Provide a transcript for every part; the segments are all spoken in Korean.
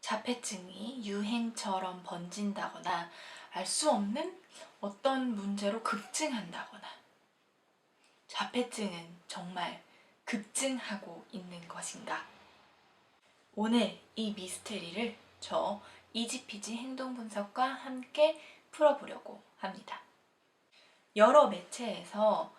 자폐증이 유행처럼 번진다거나 알 수 없는 어떤 문제로 급증한다거나 자폐증은 정말 급증하고 있는 것인가? 오늘 이 미스테리를 저 이지피지 행동분석과 함께 풀어보려고 합니다. 여러 매체에서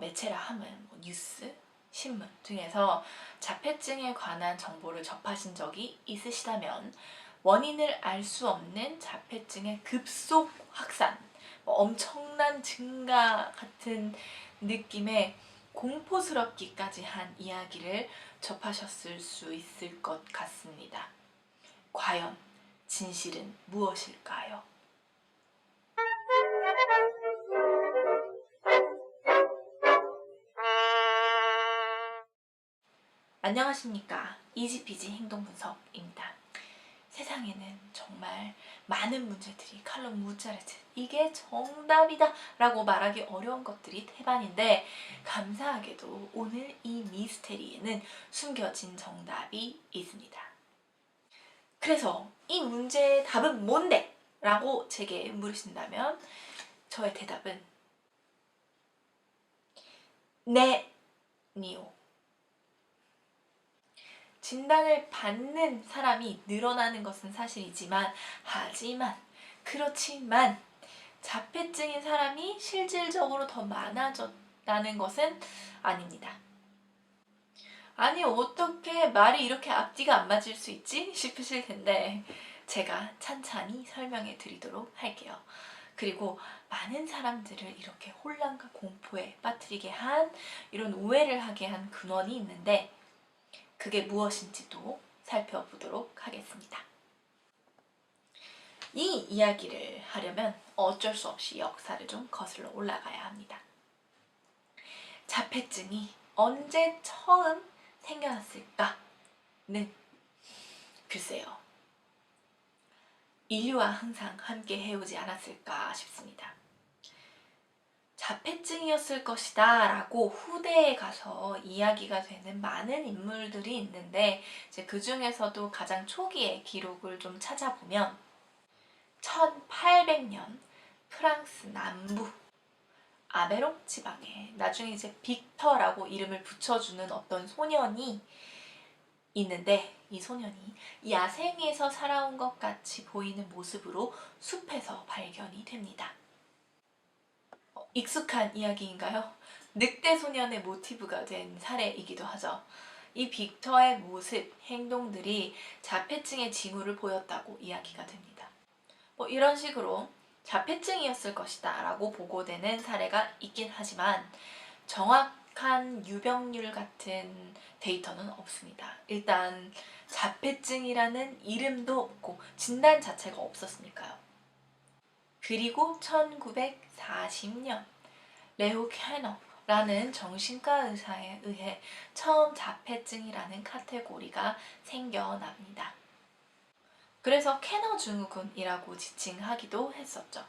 매체라 하면 뉴스, 신문 등에서 자폐증에 관한 정보를 접하신 적이 있으시다면 원인을 알 수 없는 자폐증의 급속 확산, 엄청난 증가 같은 느낌의 공포스럽기까지 한 이야기를 접하셨을 수 있을 것 같습니다. 과연 진실은 무엇일까요? 안녕하십니까. 이지피지 행동분석입니다. 세상에는 정말 많은 문제들이 칼럼 무자르트 이게 정답이다 라고 말하기 어려운 것들이 태반인데 감사하게도 오늘 이 미스테리에는 숨겨진 정답이 있습니다. 그래서 이 문제의 답은 뭔데? 라고 제게 물으신다면 저의 대답은 니오. 진단을 받는 사람이 늘어나는 것은 사실이지만 그렇지만 자폐증인 사람이 실질적으로 더 많아졌다는 것은 아닙니다. 아니 어떻게 말이 이렇게 앞뒤가 안 맞을 수 있지? 싶으실 텐데 제가 찬찬히 설명해 드리도록 할게요. 그리고 많은 사람들을 이렇게 혼란과 공포에 빠뜨리게 한 이런 오해를 하게 한 근원이 있는데 그게 무엇인지도 살펴보도록 하겠습니다. 이 이야기를 하려면 어쩔 수 없이 역사를 좀 거슬러 올라가야 합니다. 자폐증이 언제 처음 생겨났을까는 글쎄요. 인류와 항상 함께 해오지 않았을까 싶습니다. 자폐증이었을 것이다 라고 후대에 가서 이야기가 되는 많은 인물들이 있는데 이제 그 중에서도 가장 초기의 기록을 좀 찾아보면 1800년 프랑스 남부 아베롱 지방에 나중에 이제 빅터라고 이름을 붙여주는 어떤 소년이 있는데 이 소년이 야생에서 살아온 것 같이 보이는 모습으로 숲에서 발견이 됩니다. 익숙한 이야기인가요? 늑대 소년의 모티브가 된 사례이기도 하죠. 이 빅터의 모습, 행동들이 자폐증의 징후를 보였다고 이야기가 됩니다. 이런 식으로 자폐증이었을 것이다 라고 보고되는 사례가 있긴 하지만 정확한 유병률 같은 데이터는 없습니다. 일단 자폐증이라는 이름도 없고 진단 자체가 없었으니까요. 그리고 1940년 레오 캐너라는 정신과 의사에 의해 처음 자폐증이라는 카테고리가 생겨납니다. 그래서 캐너 증후군이라고 지칭하기도 했었죠.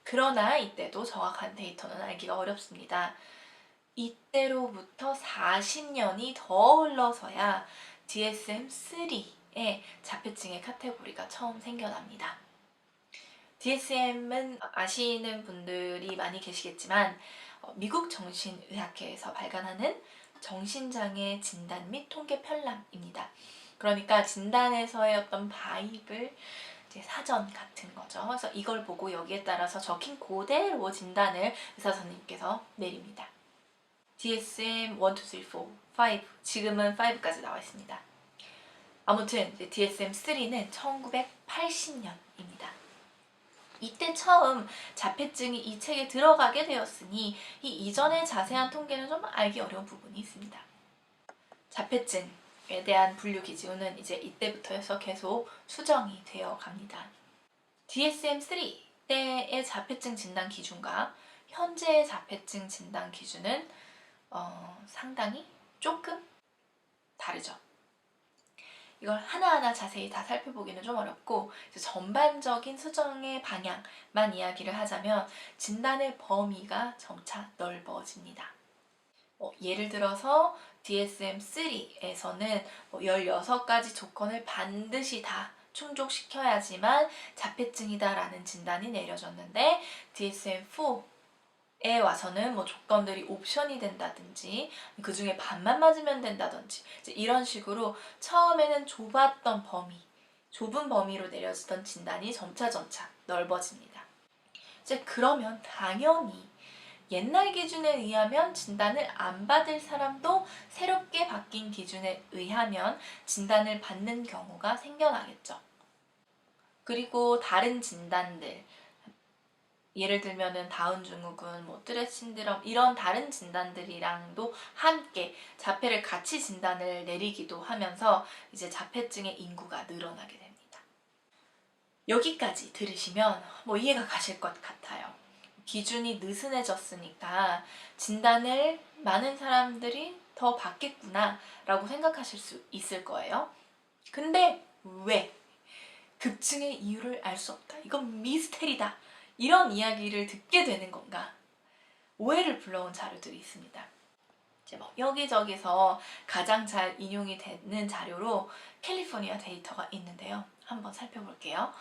그러나 이때도 정확한 데이터는 알기가 어렵습니다. 이때로부터 40년이 더 흘러서야 DSM-3의 자폐증의 카테고리가 처음 생겨납니다. DSM은 아시는 분들이 많이 계시겠지만 미국 정신의학회에서 발간하는 정신장애 진단 및 통계 편람입니다. 그러니까 진단에서의 어떤 바이블 사전 같은 거죠. 그래서 이걸 보고 여기에 따라서 적힌 그대로 진단을 의사 선생님께서 내립니다. DSM 1, 2, 3, 4, 5 지금은 5까지 나와 있습니다. 아무튼 DSM-3는 1980년입니다. 이때 처음 자폐증이 이 책에 들어가게 되었으니 이 이전의 자세한 통계는 좀 알기 어려운 부분이 있습니다. 자폐증에 대한 분류 기준은 이제 이때부터 계속 수정이 되어 갑니다. DSM-3 때의 자폐증 진단 기준과 현재의 자폐증 진단 기준은 상당히 조금 다르죠. 이걸 하나하나 자세히 다 살펴보기는 좀 어렵고 전반적인 수정의 방향만 이야기를 하자면 진단의 범위가 점차 넓어집니다. 예를 들어서 DSM-3에서는 16가지 조건을 반드시 다 충족시켜야지만 자폐증이다라는 진단이 내려졌는데 DSM-4에 와서는 조건들이 옵션이 된다든지 그 중에 반만 맞으면 된다든지 이런 식으로 처음에는 좁은 범위로 내려지던 진단이 점차 넓어집니다. 이제 그러면 당연히 옛날 기준에 의하면 진단을 안 받을 사람도 새롭게 바뀐 기준에 의하면 진단을 받는 경우가 생겨나겠죠. 그리고 다른 진단들, 예를 들면은 다운 증후군, 뚜렛 신드롬 이런 다른 진단들이랑도 함께 자폐를 같이 진단을 내리기도 하면서 이제 자폐증의 인구가 늘어나게 됩니다. 여기까지 들으시면 이해가 가실 것 같아요. 기준이 느슨해졌으니까 진단을 많은 사람들이 더 받겠구나 라고 생각하실 수 있을 거예요. 근데 왜? 급증의 이유를 알 수 없다. 이건 미스테리다. 이런 이야기를 듣게 되는 건가? 오해를 불러온 자료들이 있습니다. 이제 여기저기서 가장 잘 인용이 되는 자료로 캘리포니아 데이터가 있는데요. 한번 살펴볼게요.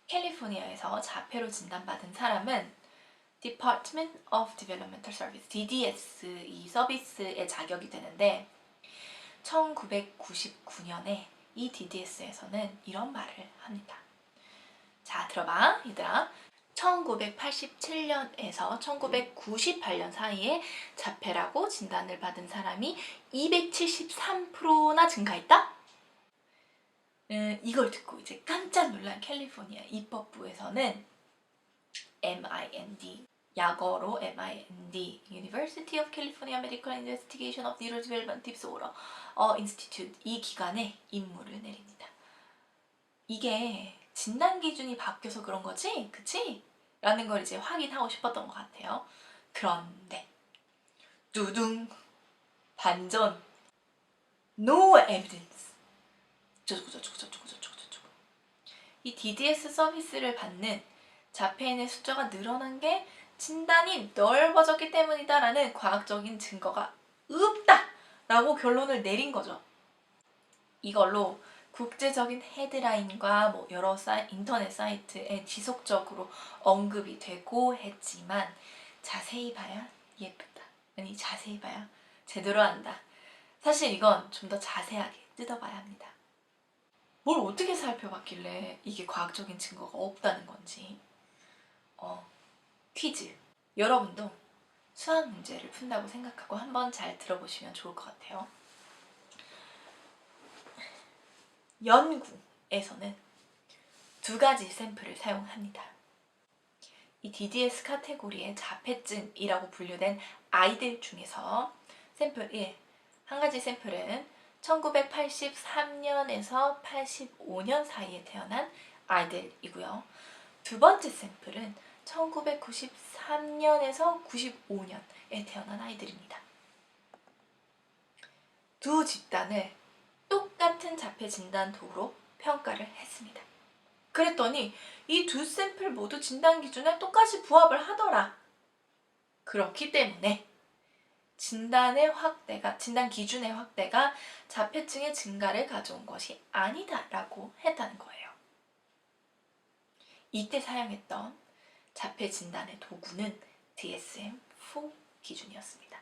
캘리포니아에서 자폐로 진단받은 사람은 Department of Developmental Service, DDS 이 서비스의 자격이 되는데 1999년에 이 DDS에서는 이런 말을 합니다. 자, 들어봐 얘들아. 1987년에서 1998년 사이에 자폐라고 진단을 받은 사람이 273%나 증가했다? 이걸 듣고 이제 깜짝 놀란 캘리포니아 입법부에서는 MIND, 약어로 MIND, University of California Medical Investigation of Neurodevelopment Disorder Institute 이 기관에 임무를 내립니다. 이게 진단 기준이 바뀌어서 그런 거지? 그치? 라는 걸 이제 확인하고 싶었던 것 같아요. 그런데 두둥 반전 No evidence 저쩌고 이 DDS 서비스를 받는 자폐인의 숫자가 늘어난 게 진단이 넓어졌기 때문이다 라는 과학적인 증거가 없다 라고 결론을 내린 거죠. 이걸로 국제적인 헤드라인과 여러 인터넷 사이트에 지속적으로 언급이 되고 했지만 자세히 봐야 예쁘다. 아니 자세히 봐야 제대로 한다. 사실 이건 좀 더 자세하게 뜯어봐야 합니다. 뭘 어떻게 살펴봤길래 이게 과학적인 증거가 없다는 건지. 퀴즈. 여러분도 수학 문제를 푼다고 생각하고 한번 잘 들어보시면 좋을 것 같아요. 연구에서는 2가지 샘플을 사용합니다. 이 DDS 카테고리의 자폐증이라고 분류된 아이들 중에서 샘플 1, 한 가지 샘플은 1983년에서 85년 사이에 태어난 아이들이고요. 두 번째 샘플은 1993년에서 95년에 태어난 아이들입니다. 두 집단을 똑같은 자폐 진단 도구로 평가를 했습니다. 그랬더니 이 두 샘플 모두 진단 기준에 똑같이 부합을 하더라. 그렇기 때문에 진단 기준의 확대가 자폐증의 증가를 가져온 것이 아니다라고 했다는 거예요. 이때 사용했던 자폐 진단의 도구는 DSM-4 기준이었습니다.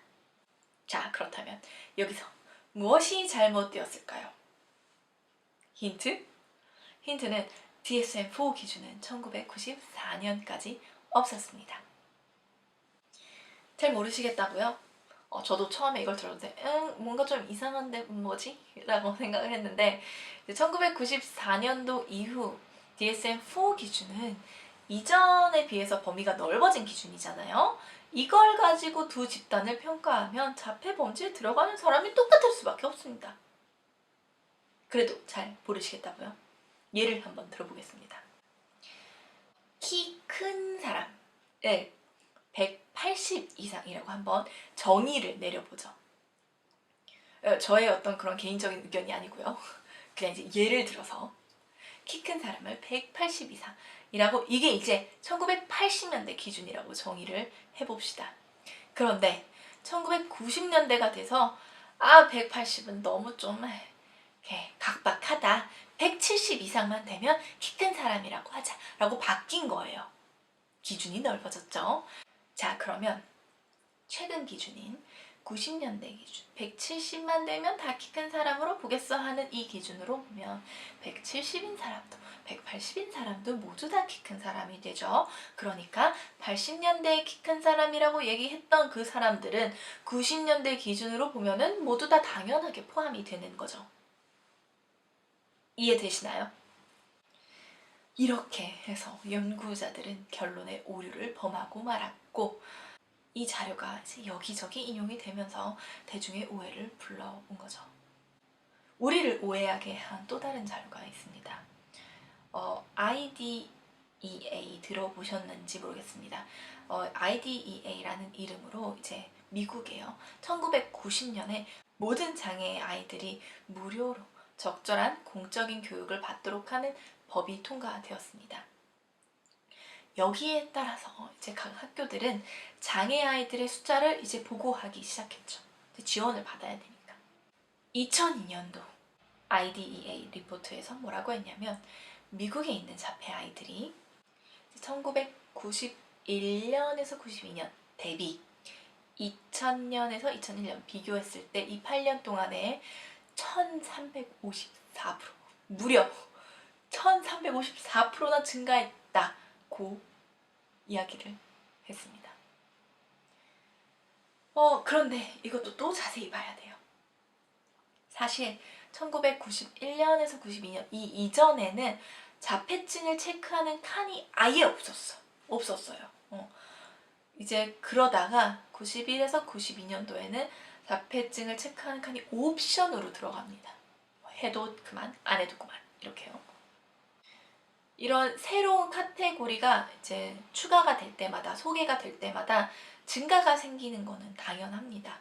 자, 그렇다면 여기서 무엇이 잘못되었을까요? 힌트? 힌트는 DSM-4 기준은 1994년까지 없었습니다. 잘 모르시겠다고요? 저도 처음에 이걸 들었는데 뭔가 좀 이상한데 뭐지? 라고 생각을 했는데 1994년도 이후 DSM-4 기준은 이전에 비해서 범위가 넓어진 기준이잖아요. 이걸 가지고 두 집단을 평가하면 자폐 범죄에 들어가는 사람이 똑같을 수밖에 없습니다. 그래도 잘 모르시겠다고요? 예를 한번 들어보겠습니다. 키 큰 사람을 180 이상이라고 한번 정의를 내려보죠. 저의 어떤 그런 개인적인 의견이 아니고요. 그냥 이제 예를 들어서 키 큰 사람을 180 이상이라고, 이게 이제 1980년대 기준이라고 정의를 해봅시다. 그런데 1990년대가 돼서 180은 너무 좀 각박하다. 170 이상만 되면 키 큰 사람이라고 하자 라고 바뀐 거예요. 기준이 넓어졌죠. 자, 그러면 최근 기준인 90년대 기준 170만 되면 다 키 큰 사람으로 보겠어 하는 이 기준으로 보면 170인 사람도 180인 사람도 모두 다 키 큰 사람이 되죠. 그러니까 80년대에 키 큰 사람이라고 얘기했던 그 사람들은 90년대 기준으로 보면은 모두 다 당연하게 포함이 되는 거죠. 이해되시나요? 이렇게 해서 연구자들은 결론에 오류를 범하고 말았고, 이 자료가 이제 여기저기 인용이 되면서 대중의 오해를 불러온 거죠. 우리를 오해하게 한 또 다른 자료가 있습니다. IDEA 들어보셨는지 모르겠습니다. IDEA라는 이름으로 이제 미국에요. 1990년에 모든 장애의 아이들이 무료로 적절한 공적인 교육을 받도록 하는 법이 통과되었습니다. 여기에 따라서 이제 각 학교들은 장애 아이들의 숫자를 이제 보고하기 시작했죠. 지원을 받아야 되니까. 2002년도 IDEA 리포트에서 뭐라고 했냐면, 미국에 있는 자폐 아이들이 1991년에서 92년 대비 2000년에서 2001년 비교했을 때 이 8년 동안에 1354% 무려 1354%나 증가했다고 이야기를 했습니다. 그런데 이것도 또 자세히 봐야 돼요. 사실 1991년에서 92년 이 이전에는 자폐증을 체크하는 칸이 아예 없었어요. 이제 그러다가 91에서 92년도에는 자폐증을 체크하는 칸이 옵션으로 들어갑니다. 해도 그만, 안 해도 그만, 이렇게요. 이런 새로운 카테고리가 이제 추가가 될 때마다, 소개가 될 때마다 증가가 생기는 거는 당연합니다.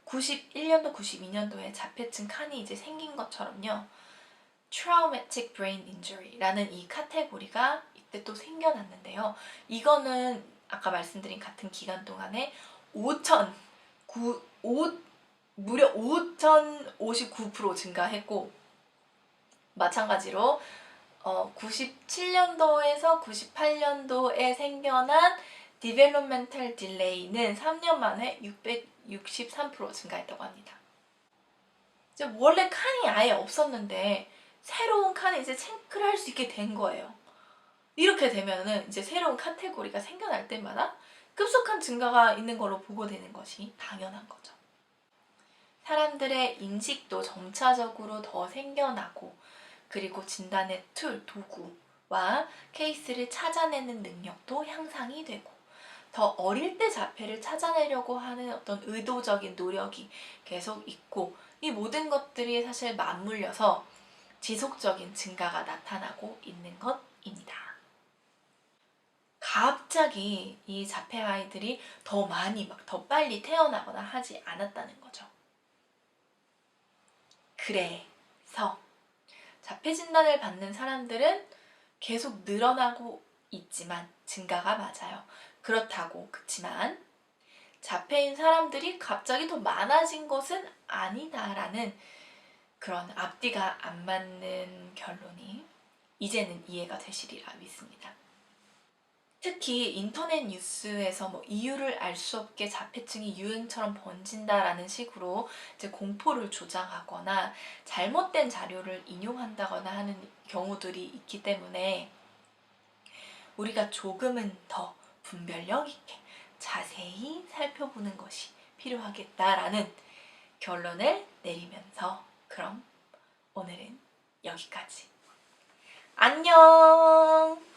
91년도, 92년도에 자폐증 칸이 이제 생긴 것처럼요. Traumatic Brain Injury라는 이 카테고리가 이때 또 생겨났는데요. 이거는 아까 말씀드린 같은 기간 동안에 무려 5,059% 증가했고, 마찬가지로 97년도에서 98년도에 생겨난 Developmental Delay는 3년 만에 663% 증가했다고 합니다. 이제 원래 칸이 아예 없었는데 새로운 칸을 이제 체크를 할 수 있게 된 거예요. 이렇게 되면은 이제 새로운 카테고리가 생겨날 때마다 급속한 증가가 있는 걸로 보고되는 것이 당연한 거죠. 사람들의 인식도 점차적으로 더 생겨나고, 그리고 진단의 툴, 도구와 케이스를 찾아내는 능력도 향상이 되고, 더 어릴 때 자폐를 찾아내려고 하는 어떤 의도적인 노력이 계속 있고, 이 모든 것들이 사실 맞물려서 지속적인 증가가 나타나고 있는 것입니다. 갑자기 이 자폐 아이들이 더 많이 더 빨리 태어나거나 하지 않았다는 거죠. 그래서 자폐 진단을 받는 사람들은 계속 늘어나고 있지만 증가가 맞아요. 그렇지만 자폐인 사람들이 갑자기 더 많아진 것은 아니다라는 그런 앞뒤가 안 맞는 결론이 이제는 이해가 되시리라 믿습니다. 특히 인터넷 뉴스에서 이유를 알 수 없게 자폐증이 유행처럼 번진다라는 식으로 이제 공포를 조장하거나 잘못된 자료를 인용한다거나 하는 경우들이 있기 때문에 우리가 조금은 더 분별력 있게 자세히 살펴보는 것이 필요하겠다라는 결론을 내리면서, 그럼 오늘은 여기까지. 안녕!